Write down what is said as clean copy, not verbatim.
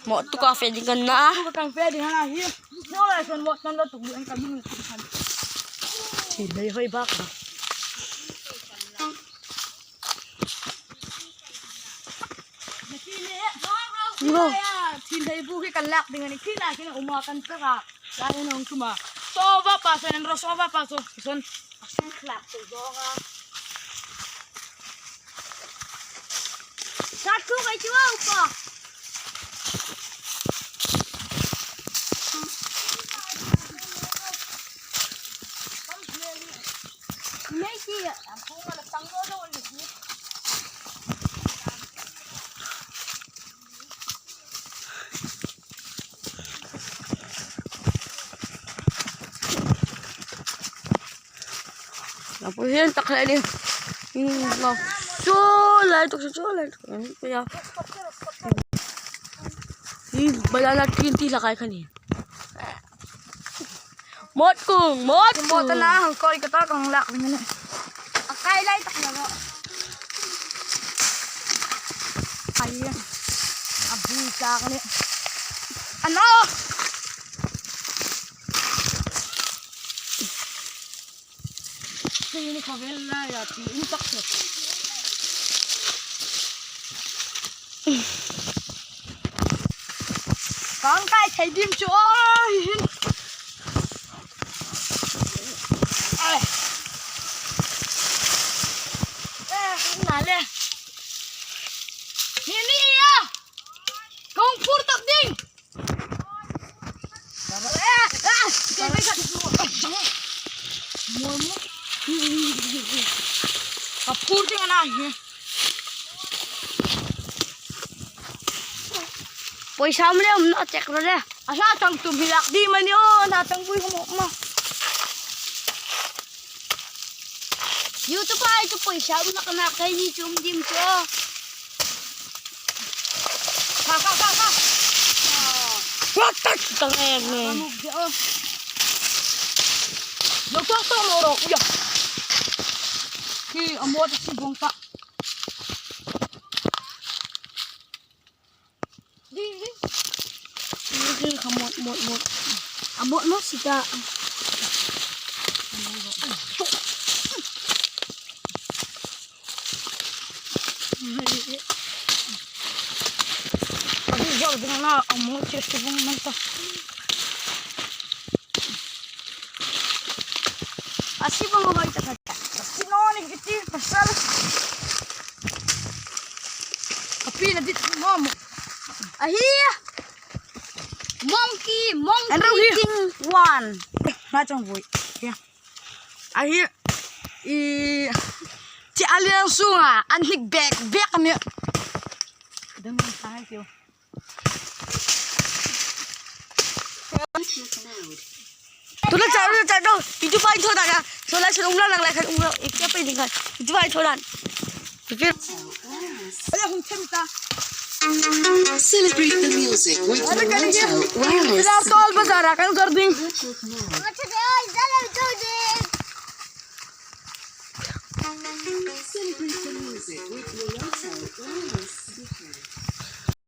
Mo tu cafe di kan na. Tu kang pwede nga hi. No la son mo tan lo tu ang kami. Hindi hoy baka. Yo. Hindi buki kalak dengan ikina kina umakan ka. Kaya nung kuma. Soba pa sa nang soba pa so son. Asan klap to doga. Satu kay tuwa pa. Messi, aku malah tanggo dong ni. Apa sih tak lagi? Ini lah. Cola itu. Ini kaya. Ini balala tinti lakay kani. Mot kung. Mo ta na ang koy kata kang lak ni. Akay lai tak na. Ay. Abu sa kani. Ano? Ini kavella ya ti intak. Con cái thấy đêm chỗ ơi. Nãy lên. Ini ya. Kong pur tak ding. Cái cái mua mua. Kapur ding ana. Pwesa mo le no check ro le. Asa tang tubilak di man yun. Natang puy mo. YouTube ay to pwesa mo na kana kay ni chum dim cho. Ka. What tak tangeng ni. Ano di oh. Nagtata mo ro kuya. Ki amot si bongka. Di. Ini kamot mot. Amot mo sika. Abi jauh dengan na amot si bongka. Así vamos a ir a así no ni que pasar. Kapina dito mo. Ahia. Monkey King 1. Macam boy. Ya. Ahia. Ci alian sunga anhik back ni. Dami sangat yo. Tulah caro. Itu paling thoda ka. Soalnya serumlah lang lakan umrah. Ikya pa ini kan. Itu paling thoda. Fikir. Ada hum semta. Celebrate the music with Toronto Wireless. Ila tol bazar kan garding. Celebrate the music with